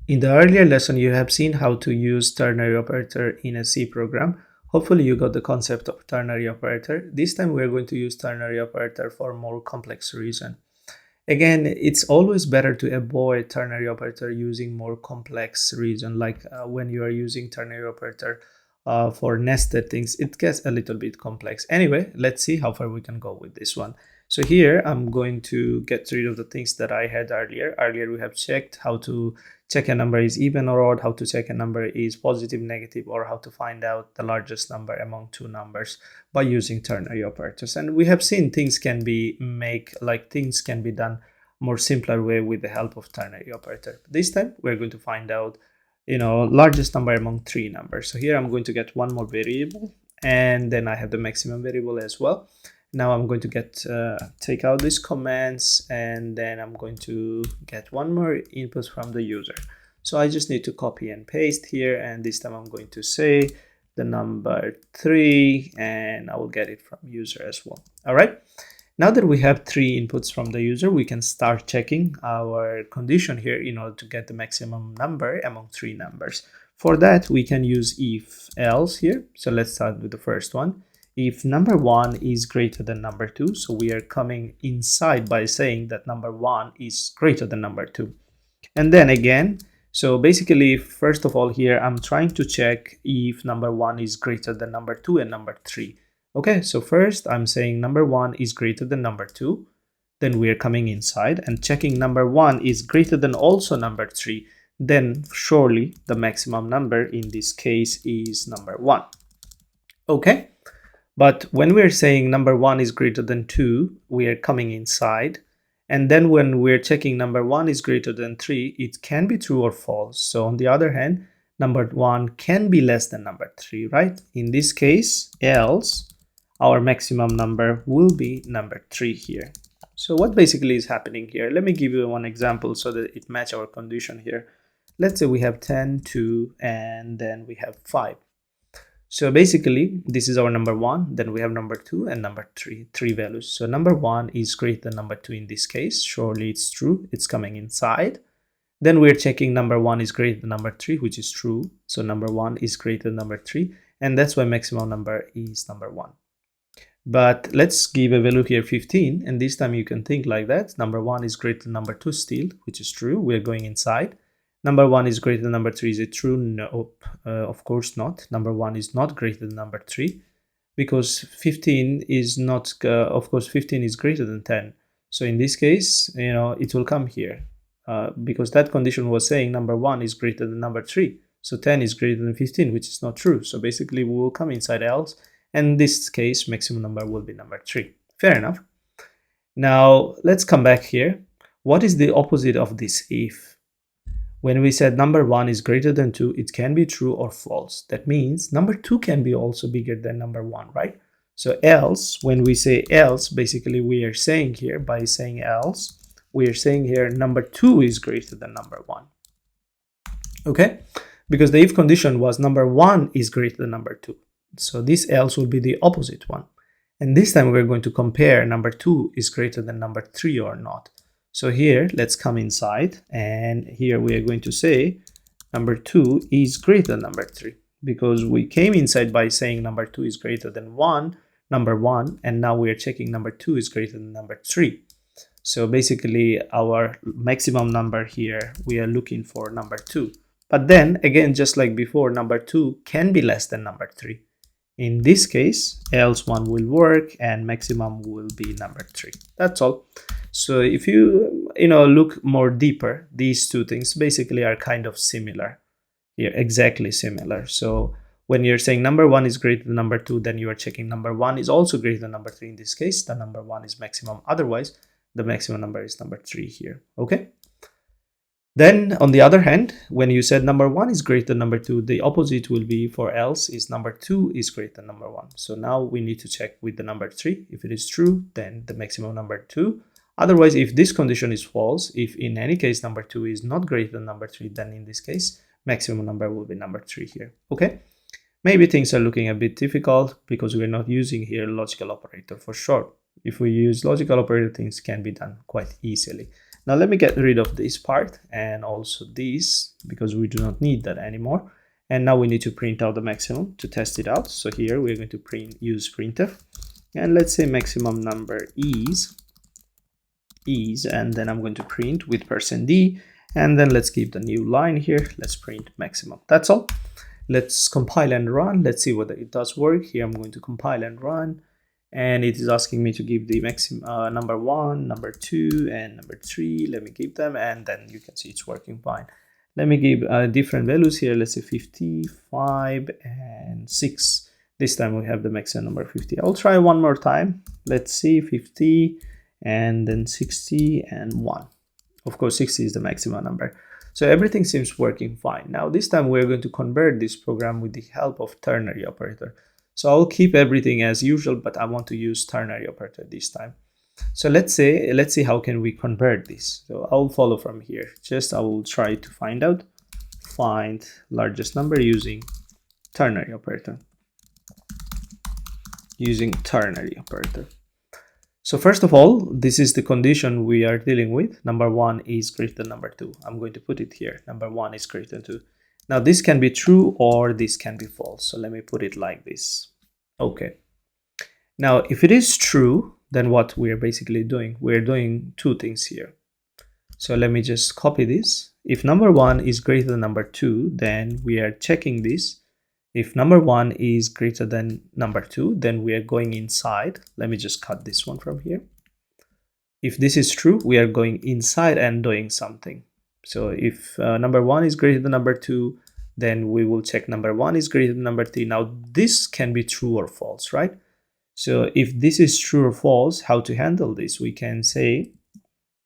In the earlier lesson, you have seen how to use ternary operator in a C program. Hopefully you got the concept of ternary operator. This time we're going to use ternary operator for more complex reason. Again, it's always better to avoid ternary operator using more complex reason, like when you are using ternary operator for nested things, it gets a little bit complex. Anyway, let's see how far we can go with this one. So here I'm going to get rid of the things that I had earlier. Earlier we have checked how to check a number is even or odd, how to check a number is positive, negative, or how to find out the largest number among two numbers by using ternary operators. And we have seen things can be things can be done more simpler way with the help of ternary operator. This time we're going to find out largest number among three numbers. So here I'm going to get one more variable, and then I have the maximum variable as well. Now I'm going to take out these commands, and then I'm going to get one more input from the user. So I just need to copy and paste here, and this time I'm going to say the number 3, and I will get it from user as well. All right. Now that we have 3 inputs from the user, we can start checking our condition here in order to get the maximum number among 3 numbers. For that, we can use if else here. So let's start with the first one. If number 1 is greater than number 2, so we are coming inside by saying that number 1 is greater than number 2. And then again, so basically, first of all here, I'm trying to check if number 1 is greater than number 2 and number 3. Okay, so first I'm saying number 1 is greater than number 2. Then we are coming inside and checking number 1 is greater than also number 3. Then surely the maximum number in this case is number 1. Okay. But when we're saying number 1 is greater than 2, we are coming inside. And then when we're checking number 1 is greater than 3, it can be true or false. So on the other hand, number 1 can be less than number 3, right? In this case, else, our maximum number will be number 3 here. So what basically is happening here? Let me give you one example so that it matches our condition here. Let's say we have 10, 2, and then we have 5. So basically, this is our number 1, then we have number 2 and number 3, 3 values. So number 1 is greater than number 2 in this case. Surely it's true, it's coming inside. Then we're checking number 1 is greater than number 3, which is true. So number 1 is greater than number 3, and that's why maximum number is number 1. But let's give a value here 15, and this time you can think like that. Number 1 is greater than number 2 still, which is true. We're going inside. Number 1 is greater than number 3. Is it true? No, of course not. Number 1 is not greater than number 3 because 15 is not, of course, 15 is greater than 10. So in this case, it will come here because that condition was saying number 1 is greater than number 3. So 10 is greater than 15, which is not true. So basically, we will come inside else. And in this case, maximum number will be number 3. Fair enough. Now, let's come back here. What is the opposite of this if? When we said number 1 is greater than 2, it can be true or false. That means number 2 can be also bigger than number 1, right? So else, when we say else, basically we are saying here, by saying else, we are saying here number 2 is greater than number 1. Okay? Because the if condition was number 1 is greater than number 2. So this else will be the opposite one. And this time we're going to compare number 2 is greater than number 3 or not. So here, let's come inside, and here we are going to say number 2 is greater than number 3 because we came inside by saying number 2 is greater than number 1, and now we are checking number 2 is greater than number 3. So basically, our maximum number here, we are looking for number 2. But then, again, just like before, number 2 can be less than number 3. In this case, else 1 will work and maximum will be number 3. That's all. So if you look more deeper, these two things basically are kind of similar here, exactly similar. So when you're saying number 1 is greater than number 2, then you are checking number 1 is also greater than number 3. In this case, the number 1 is maximum. Otherwise, the maximum number is number 3 here. Okay. Then on the other hand, when you said number 1 is greater than number 2, the opposite will be for else is number 2 is greater than number 1. So now we need to check with the number 3. If it is true, then the maximum number 2. Otherwise, if this condition is false, if in any case number 2 is not greater than number 3, then in this case, maximum number will be number 3 here. Okay? Maybe things are looking a bit difficult because we're not using here logical operator for sure. If we use logical operator, things can be done quite easily. Now let me get rid of this part and also this, because we do not need that anymore. And now we need to print out the maximum to test it out. So here we're going to use printf, and let's say maximum number is, and then I'm going to print with %d, and then let's give the new line here. Let's print maximum. That's all. Let's compile and run. Let's see whether it does work. Here I'm going to compile and run, and it is asking me to give the maximum number 1, number 2, and number 3. Let me give them, and then you can see it's working fine. Let me give different values here. Let's say 55 and 6. This time we have the maximum number 50. I'll try one more time. Let's see, 50 and then 60 and 1. Of course, 60 is the maximum number. So everything seems working fine. Now this time we're going to convert this program with the help of ternary operator. So I'll keep everything as usual, but I want to use ternary operator this time. So let's see how can we convert this. So I'll follow from here. I will try to find largest number using ternary operator. So first of all, this is the condition we are dealing with. Number 1 is greater than number 2. I'm going to put it here. Number 1 is greater than 2. Now this can be true or this can be false. So let me put it like this. Okay. Now if it is true, then what we are basically doing, we're doing two things here. So let me just copy this. If number 1 is greater than number 2, then we are checking this. If number 1 is greater than number 2, then we are going inside. Let me just cut this one from here. If this is true, we are going inside and doing something. So if number 1 is greater than number 2, then we will check number 1 is greater than number 3. Now this can be true or false, right? So if this is true or false, how to handle this? We can say,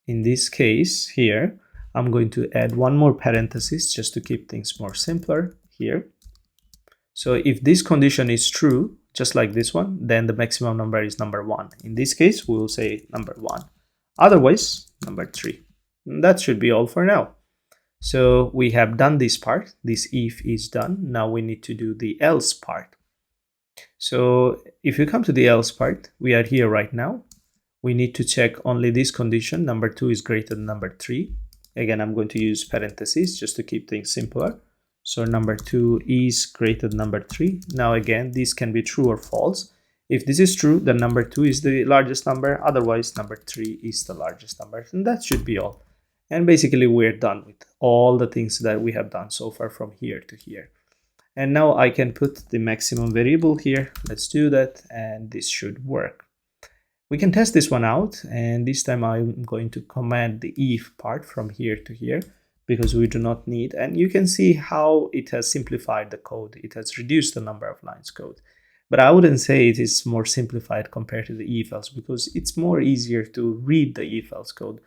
in this case here, I'm going to add one more parenthesis just to keep things more simpler here. So if this condition is true, just like this one, then the maximum number is number 1. In this case, we will say number 1. Otherwise, number 3. And that should be all for now. So we have done this part. This if is done. Now we need to do the else part. So if you come to the else part, we are here right now. We need to check only this condition. Number 2 is greater than number 3. Again, I'm going to use parentheses just to keep things simpler. So number 2 is greater than number 3. Now again, this can be true or false. If this is true, then number 2 is the largest number. Otherwise, number 3 is the largest number. And that should be all. And basically, we're done with all the things that we have done so far from here to here. And now I can put the maximum variable here. Let's do that, and this should work. We can test this one out, and this time I'm going to command the if part from here to here, because we do not need, and you can see how it has simplified the code. It has reduced the number of lines code. But I wouldn't say it is more simplified compared to the if else, because it's more easier to read the if else code.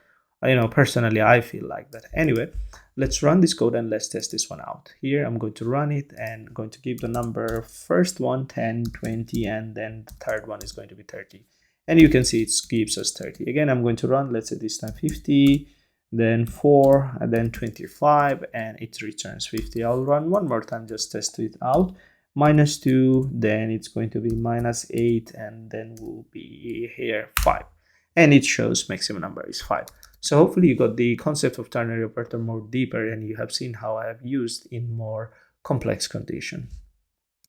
Personally, I feel like that. Anyway, let's run this code and let's test this one out. Here, I'm going to run it and going to give the number first one 10, 20, and then the third one is going to be 30. And you can see it gives us 30. Again, I'm going to run, let's say this time 50, then 4, and then 25, and it returns 50. I'll run one more time, just test it out. -2, then it's going to be -8, and then will be here 5. And it shows maximum number is 5. So hopefully you got the concept of ternary operator more deeper, and you have seen how I have used in more complex condition.